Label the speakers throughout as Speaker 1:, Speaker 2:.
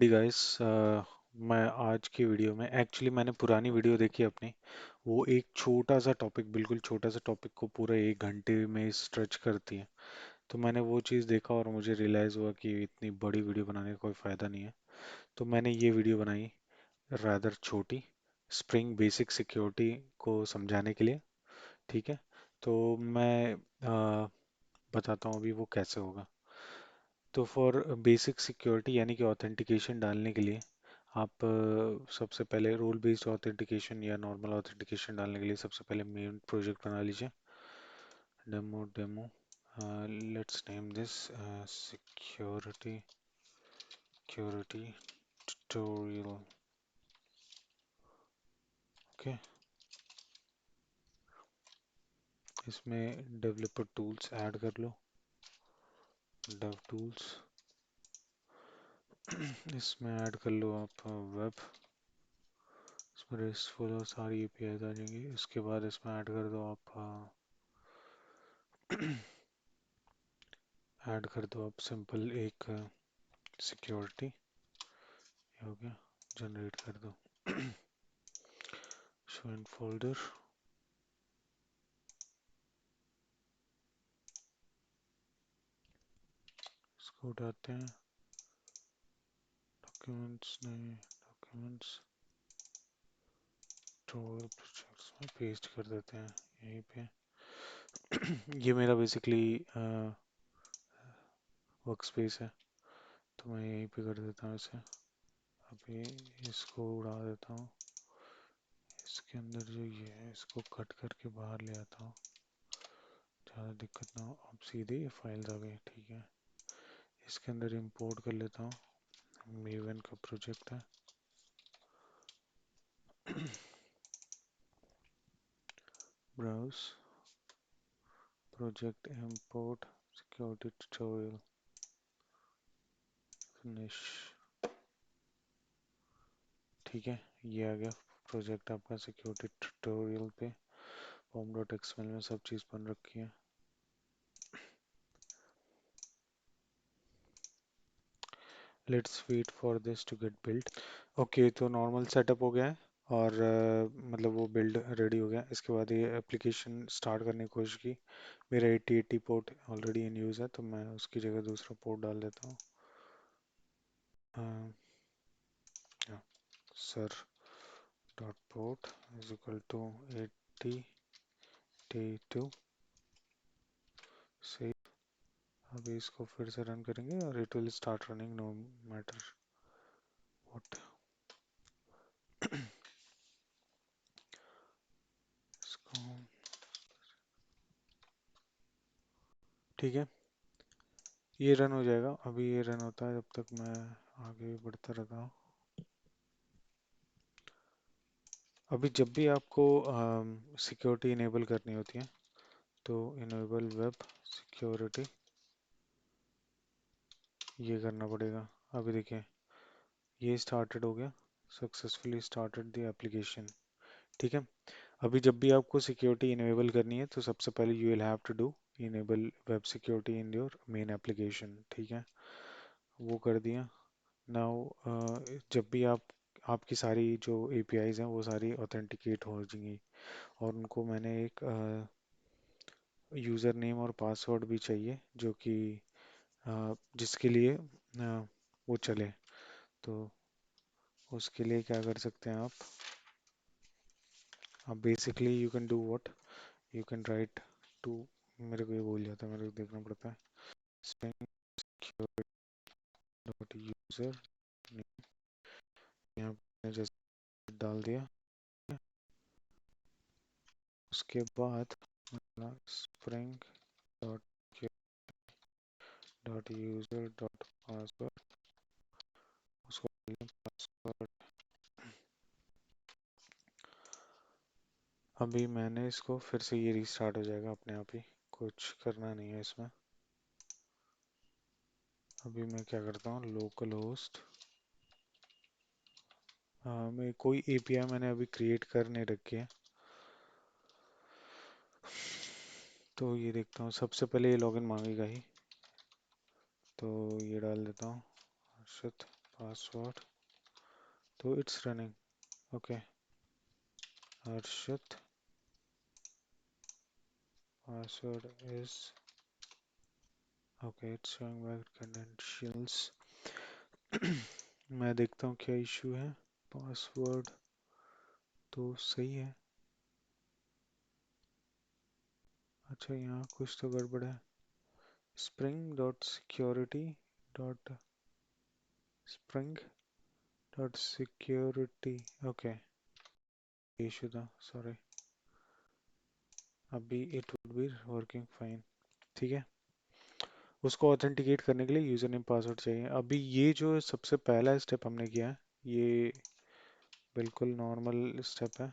Speaker 1: Guys, मैं आज की वीडियो में एक्चुअली मैंने पुरानी वीडियो देखी अपनी। वो एक छोटा सा टॉपिक, बिल्कुल छोटा सा टॉपिक को पूरा 1 घंटे में स्ट्रेच करती है। तो मैंने वो चीज़ देखा और मुझे रियलाइज़ हुआ कि इतनी बड़ी वीडियो बनाने का कोई फ़ायदा नहीं है। तो मैंने ये वीडियो बनाई, रादर छोटी, स्प्रिंग बेसिक सिक्योरिटी को समझाने के लिए। ठीक है। तो मैं बताता हूँ अभी वो कैसे होगा। तो फॉर बेसिक सिक्योरिटी यानी कि ऑथेंटिकेशन डालने के लिए आप सबसे पहले रोल बेस्ड ऑथेंटिकेशन या नॉर्मल ऑथेंटिकेशन डालने के लिए सबसे पहले मेन प्रोजेक्ट बना लीजिए। Demo demo, let's name this security security tutorial. Okay. इसमें डेवलपर टूल्स ऐड कर लो, डेव टूल्स। इसमें ऐड कर लो आप वेब। इसमें रेस्टफुल और सारी एपीआई आ जाएंगी। इसके बाद इसमें ऐड कर दो आप ऐड कर दो आप सिंपल एक सिक्योरिटी। हो गया, जनरेट कर दो। Show in folder. इसको उठाते हैं, डॉक्यूमेंट्स नहीं, डॉक्यूमेंट्स ट्रोल प्रोजेक्ट्स में पेस्ट कर देते हैं यहीं पे। ये मेरा बेसिकली वर्क स्पेस है, तो मैं यहीं पे कर देता हूँ इसे। अभी इसको उड़ा देता हूँ। इसके अंदर जो ये है इसको कट करके बाहर ले आता हूँ, ज़्यादा दिक्कत ना हो। अब सीधे ये फाइल आ गई। ठीक है। इसके अंदर इंपोर्ट कर लेता हूँ, मेवन का प्रोजेक्ट है। Browse project import security tutorial finish. ठीक है, ये आ गया प्रोजेक्ट आपका सिक्योरिटी ट्यूटोरियल पे। फॉर्म डॉट एक्सएमएल में सब चीज़ बन रखी है। Let's wait for this to get build. Okay, तो नॉर्मल सेटअप हो गया है और मतलब वो बिल्ड रेडी हो गया। इसके बाद ये एप्लीकेशन स्टार्ट करने की कोशिश की। मेरा 8080 पोर्ट ऑलरेडी इन यूज़ है, तो मैं उसकी जगह दूसरा पोर्ट डाल देता हूँ। Server dot port is equal to 8082 से। अभी इसको फिर से रन करेंगे और it will start running no matter what. इसको ठीक है, ये रन हो जाएगा। अभी ये रन होता है, जब तक मैं आगे बढ़ता रहता हूँ। अभी जब भी आपको सिक्योरिटी इनेबल करनी होती है तो इनेबल वेब सिक्योरिटी ये करना पड़ेगा। अभी देखिए, ये स्टार्टेड हो गया, सक्सेसफुली स्टार्टेड द एप्लीकेशन। ठीक है। अभी जब भी आपको सिक्योरिटी इनेबल करनी है तो सबसे पहले you will have to do enable web security in your main application. ठीक है, वो कर दिया। नाउ जब भी आपकी सारी जो एपीआईज हैं वो सारी ऑथेंटिकेट हो जाएंगी और उनको मैंने एक यूज़र नेम और पासवर्ड भी चाहिए जो कि जिसके लिए वो चले। तो उसके लिए क्या कर सकते हैं आप basically you can do what you can write to. मेरे को ये भूल जाता है, मेरे को देखना पड़ता है। स्ट्रिंग डॉट यूज़र यहाँ पे जैसे डाल दिया। उसके बाद spring dot dot user dot password, उसको पासवर्ड। अभी मैंने इसको फिर से, ये रीस्टार्ट हो जाएगा अपने आप ही, कुछ करना नहीं है इसमें। अभी मैं क्या करता हूँ, लोकल होस्ट, हाँ मैं कोई एपीआई मैंने अभी क्रिएट कर नहीं रखी है। तो ये देखता हूँ, सबसे पहले ये लॉगिन मांगेगा ही, तो ये डाल देता हूँ हर्षित password, तो it's running. Okay, Arshit, password is okay, it's showing back credentials. मैं देखता हूँ क्या इशू है. पासवर्ड तो सही है. अच्छा, यहाँ कुछ तो गड़बड़ है. spring dot security dot spring dot security. Okay, issue था, सॉरी. अभी it would be working fine. ठीक है. उसको ऑथेंटिकेट करने के लिए यूजर नेम पासवर्ड चाहिए. अभी ये जो सबसे पहला स्टेप हमने किया है, ये बिल्कुल नॉर्मल स्टेप है.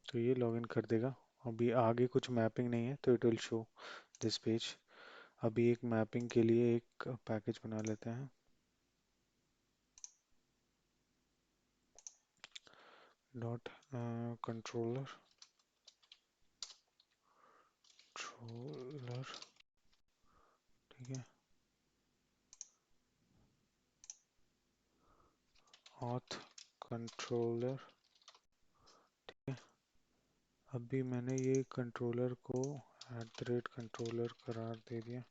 Speaker 1: तो ये लॉगिन कर देगा. अभी आगे कुछ मैपिंग नहीं है, तो it will show this page. अभी एक मैपिंग के लिए एक पैकेज बना लेते हैं. Dot controller controller. ठीक है. Auth controller. ठीक है. अभी मैंने ये कंट्रोलर को @कंट्रोलर करार दे दिया.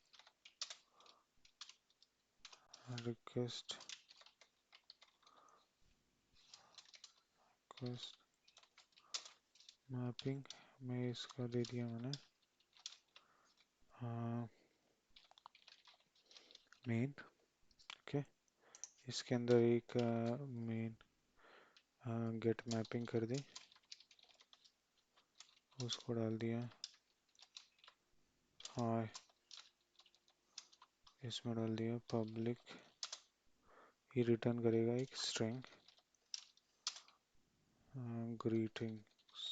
Speaker 1: रिक्वेस्ट रिक्वेस्ट मैपिंग में इसका दे दिया मैंने मेन. ओके. इसके अंदर एक मेन गेट मैपिंग कर दी, उसको डाल दिया. हाय, इसमें डाल दिया पब्लिक. ये रिटर्न करेगा एक स्ट्रिंग ग्रीटिंग्स.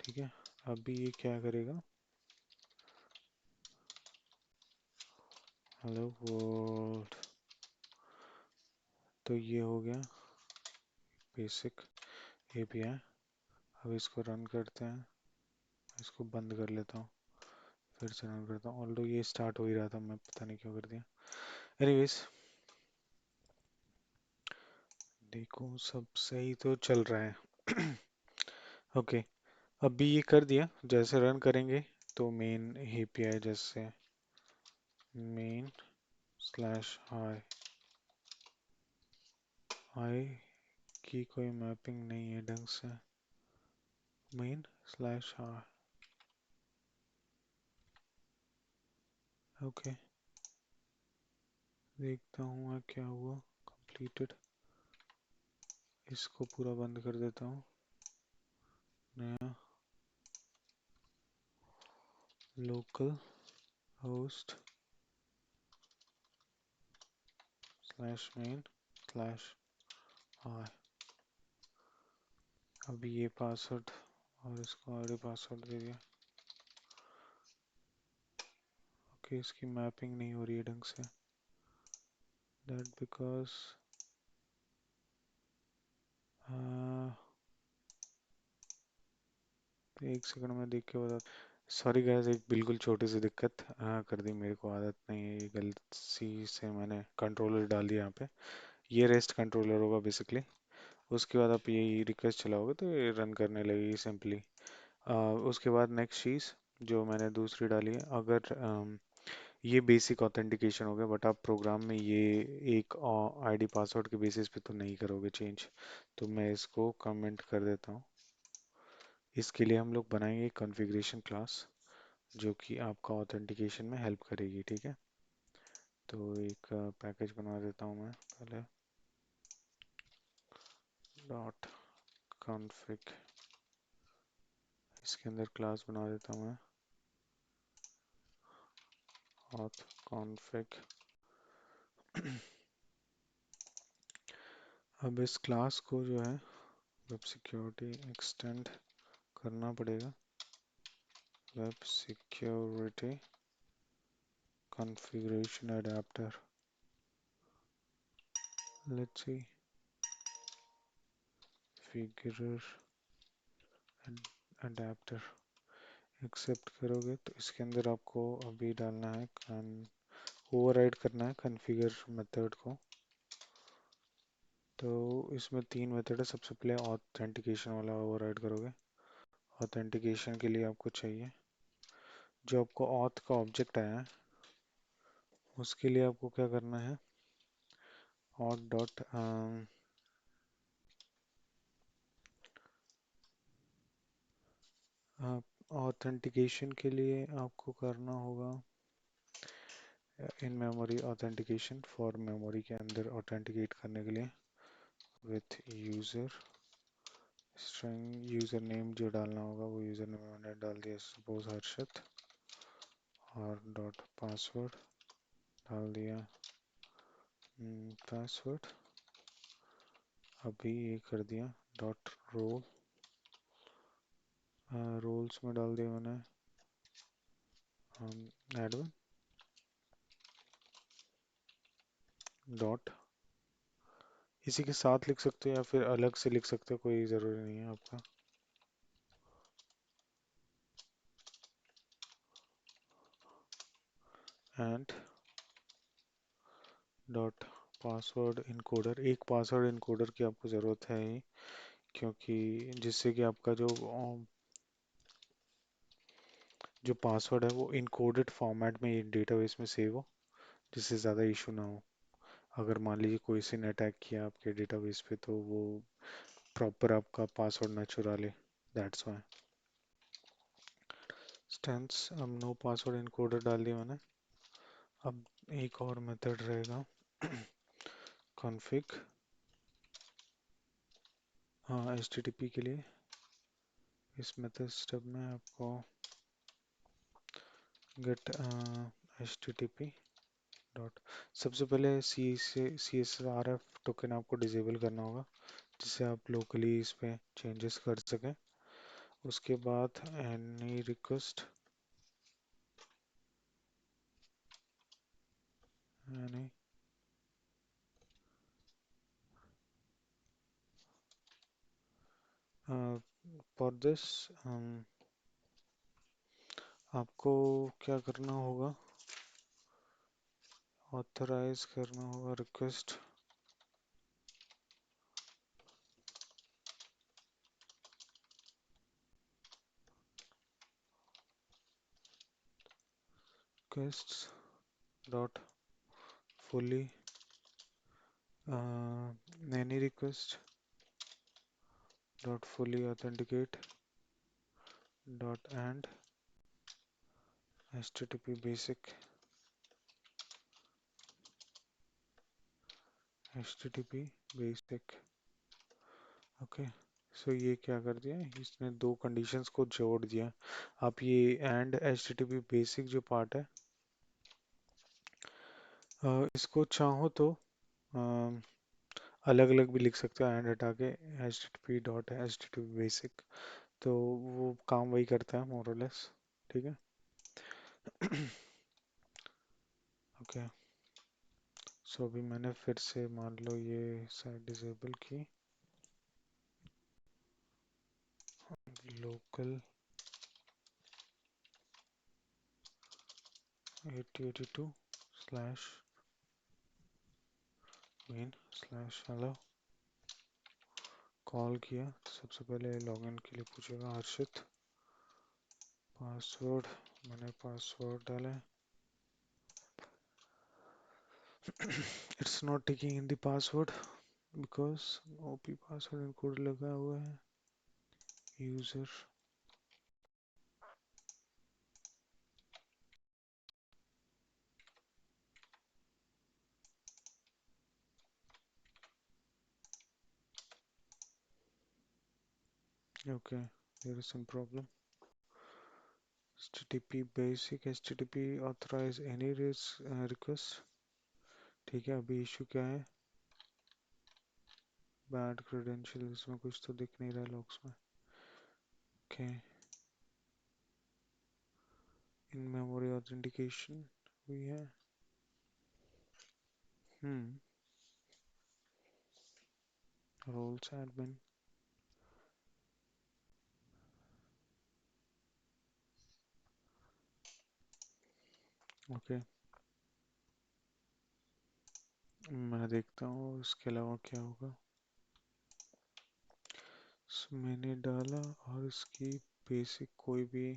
Speaker 1: ठीक है. अभी ये क्या करेगा, हेलो वर्ल्ड. तो ये हो गया बेसिक एपीआई. अब इसको रन करते हैं. इसको बंद कर लेता हूँ, फिर से रन करता हूँ. ऑल्दो ये स्टार्ट हो ही रहा था, मैं पता नहीं क्यों कर दिया. एनीवेज, देखो सब सही तो चल रहा है. ओके. अभी ये कर दिया. जैसे रन करेंगे तो मेन एपीआई जैसे मेन स्लैश हाई. हाई की कोई मैपिंग नहीं है ढंग से. Main slash high. ओके. देखता हूँ मैं क्या हुआ. कंप्लीटेड. इसको पूरा बंद कर देता हूँ. नया local host slash main slash high. अभी ये पासवर्ड और इसको आगे पासवर्ड दे दिया. ओके. इसकी मैपिंग नहीं हो रही है ढंग से. दैट बिकॉज एक सेकंड में देख के बता. सॉरी गाइस, एक बिल्कुल छोटी सी दिक्कत कर दी. मेरे को आदत नहीं है, ये गलती से मैंने कंट्रोलर डाल दिया यहाँ पे. ये रेस्ट कंट्रोलर होगा बेसिकली. उसके बाद आप ये रिक्वेस्ट चलाओगे तो ये रन करने लगेगी सिंपली. उसके बाद नेक्स्ट चीज़ जो मैंने दूसरी डाली है, अगर ये बेसिक ऑथेंटिकेशन हो गया, बट आप प्रोग्राम में ये एक आईडी पासवर्ड के बेसिस पे तो नहीं करोगे चेंज. तो मैं इसको कमेंट कर देता हूँ. इसके लिए हम लोग बनाएंगे एक कॉन्फ़िगरेशन क्लास जो कि आपका ऑथेंटिकेशन में हेल्प करेगी. ठीक है. तो एक पैकेज बना देता हूँ मैं पहले. Dot config. इसके अंदर क्लास बना देता हूँ मैं auth config. अब इस क्लास को जो है वेब सिक्योरिटी एक्सटेंड करना पड़ेगा. Web security configuration adapter. Let's see. Figure adapter. Accept करोगे तो इसके अंदर आपको अभी डालना है ओवरराइड करना है कॉन्फ़िगर मेथड को। तो इसमें तीन मेथड है। सबसे पहले ऑथेंटिकेशन वाला ओवरराइड करोगे। ऑथेंटिकेशन के लिए आपको चाहिए जो आपको ऑथ का ऑब्जेक्ट आया है, उसके लिए आपको क्या करना है, ऑथ डॉट ऑथेंटिकेशन के लिए आपको करना होगा in memory authentication for memory के अंदर ऑथेंटिकेट करने के लिए with user string. User name जो डालना होगा वो यूज़र नेम मैंने डाल दिया, सपोज हर्षित, और डॉट पासवर्ड डाल दिया पासवर्ड। अभी ये कर दिया डॉट रोल, रोल्स में डाल दिया मैंने एडमिन डॉट, इसी के साथ लिख सकते हो या फिर अलग से लिख सकते हो, कोई ज़रूरी नहीं है आपका। एंड डॉट पासवर्ड इनकोडर, एक पासवर्ड इनकोडर की आपको ज़रूरत है ही, क्योंकि जिससे कि आपका जो पासवर्ड है वो इनकोडेड फॉर्मेट में डेटाबेस में सेव हो, जिससे ज़्यादा इशू ना हो। अगर मान लीजिए कोई से ने अटैक किया आपके डेटाबेस पे तो वो प्रॉपर आपका पासवर्ड ना चुरा ले, दैट्स वाई। स्टेंस, अब नो पासवर्ड इनकोडर डाल दिया मैंने। अब एक और मेथड रहेगा कॉन्फ़िग, हाँ HTTP के लिए। इस मेथड स्टेप में आपको गेट HTTP डॉट, सबसे पहले CSRF टोकन आपको डिजेबल करना होगा, जिससे आप लोकली इस पे चेंजेस कर सकें। उसके बाद any request, any for this आपको क्या करना होगा, ऑथराइज करना होगा request requests dot fully any request dot fully authenticate dot and HTTP basic, HTTP basic. Okay, so ये क्या कर दिया, इसने दो कंडीशंस को जोड़ दिया। आप ये एंड HTTP बेसिक जो पार्ट है, इसको चाहो तो अलग अलग भी लिख सकते हो, एंड हटा के HTTP डॉट HTTP बेसिक, तो वो काम वही करता है मोर और लेस। ठीक है। ओके, सो अभी मैंने फिर से मान लो ये साइट डिसेबल की, local 8082 slash main slash hello, call किया तो सबसे पहले लॉगिन के लिए पूछेगा हर्षित, पासवर्ड, मैंने पासवर्ड डाला है, it's not taking in the password because OP password encode लगा हुआ है user. Okay, there is some problem. HTTP basic, HTTP authorize any request. ठीक है, अभी इशू क्या है, बैड क्रेडेंशियल, इसमें कुछ तो दिख नहीं रहा लॉग्स में। ओके, इन मेमोरी ऑथेंटिकेशन हुई है। रोल्स एडमिन, ओके, मैं देखता हूँ इसके अलावा क्या होगा। मैंने डाला और इसकी बेसिक कोई भी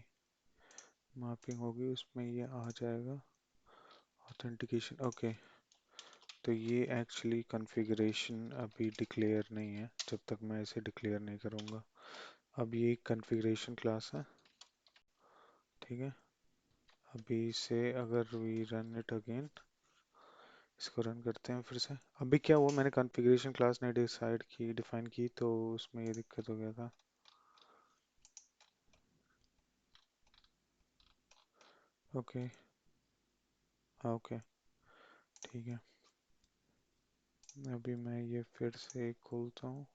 Speaker 1: मैपिंग होगी उसमें ये आ जाएगा। Authentication, okay. तो ये एक्चुअली कॉन्फ़िगरेशन अभी डिक्लेयर नहीं है जब तक मैं इसे डिक्लेयर नहीं करूँगा। अब ये कॉन्फ़िगरेशन क्लास है, ठीक है। अभी इसे अगर वी रन इट अगेन, इसको रन करते हैं फिर से। अभी क्या हुआ, मैंने कॉन्फ़िगरेशन क्लास नहीं डिफाइन की तो उसमें ये दिक्कत हो गया था। ओके, हाँ ओके, ठीक है। अभी मैं ये फिर से खोलता हूँ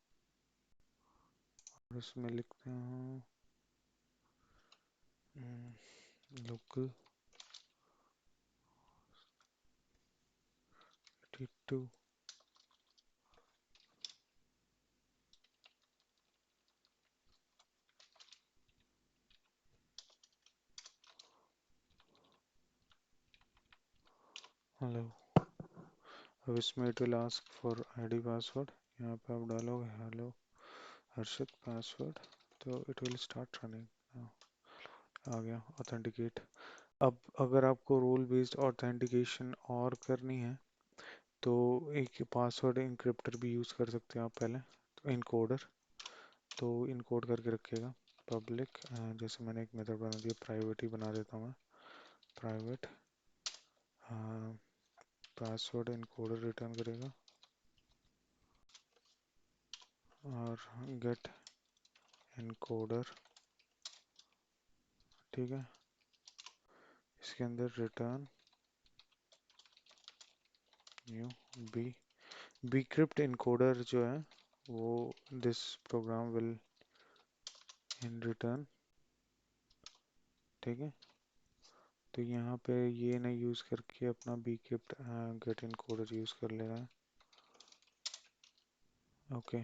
Speaker 1: और उसमें लिखते हैं लोकल 82। हेलो। अब इसमें it will ask for ID password. यहाँ पे आप डालोगे हेलो हर्षित पासवर्ड, तो इट विल स्टार्ट रनिंग। आ गया ऑथेंटिकेट। अब अगर आपको रोल बेस्ड ऑथेंटिकेशन और करनी है तो एक पासवर्ड इनक्रिप्टर भी यूज़ कर सकते हैं आप पहले, तो इनकोडर। तो इनकोड करके रखिएगा पब्लिक, जैसे मैंने एक मेथड बना दिया, प्राइवेट ही बना देता हूँ मैं। प्राइवेट पासवर्ड इनकोडर रिटर्न करेगा और गेट इनकोडर, ठीक है। इसके अंदर return new B bcrypt encoder जो है वो this program will in return, ठीक है। तो यहाँ पे ये ना यूज़ करके अपना bcrypt गेट इनकोडर यूज़ कर ले रहा है। ओके,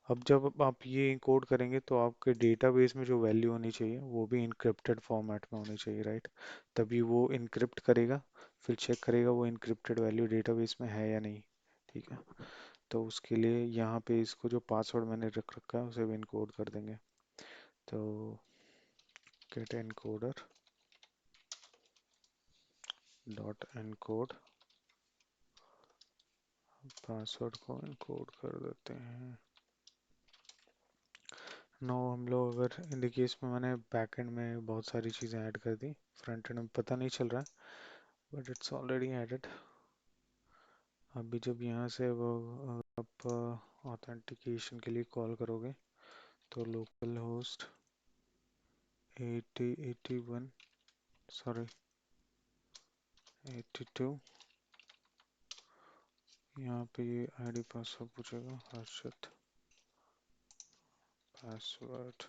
Speaker 1: अब जब आप ये इंकोड करेंगे तो आपके डेटाबेस में जो वैल्यू होनी चाहिए वो भी इनक्रिप्टेड फॉर्मेट में होनी चाहिए, राइट। तभी वो इनक्रिप्ट करेगा, फिर चेक करेगा वो इनक्रिप्टेड वैल्यू डेटाबेस में है या नहीं, ठीक है। तो उसके लिए यहाँ पे इसको जो पासवर्ड मैंने रख रखा है उसे भी इनकोड कर देंगे। तो get encoder dot encode, password को इनकोड कर देते हैं। नो, हम लोग अगर इन द केस में मैंने बैकएंड में बहुत सारी चीज़ें ऐड कर दी, फ्रंट एंड में पता नहीं चल रहा है बट इट्स ऑलरेडी एडेड। अभी जब यहाँ से वो आप ऑथेंटिकेशन के लिए कॉल करोगे तो लोकल होस्ट 8081, सॉरी 82, यहाँ पे ये आईडी पासवर्ड पूछेगा हर्षित पासवर्ड,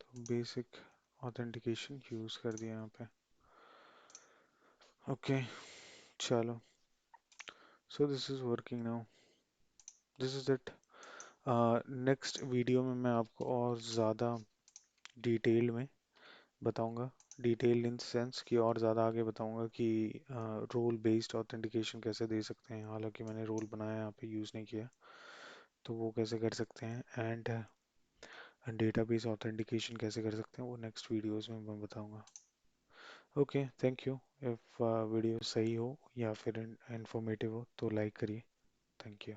Speaker 1: तो बेसिक ऑथेंटिकेशन यूज़ कर दिया यहाँ पे। ओके, चलो। So this is working now, this is it. Next video में मैं आपको और ज़्यादा डिटेल में बताऊंगा, डिटेल इन सेंस कि और ज़्यादा आगे बताऊंगा कि रोल बेस्ड ऑथेंटिकेशन कैसे दे सकते हैं। हालांकि मैंने रोल बनाया यहाँ पे यूज़ नहीं किया, तो वो कैसे कर सकते हैं, एंड डेटाबेस ऑथेंटिकेशन कैसे कर सकते हैं वो नेक्स्ट वीडियोस में मैं बताऊंगा। Okay, thank you. If video सही हो या फिर इंफॉर्मेटिव हो तो लाइक करिए। Thank you.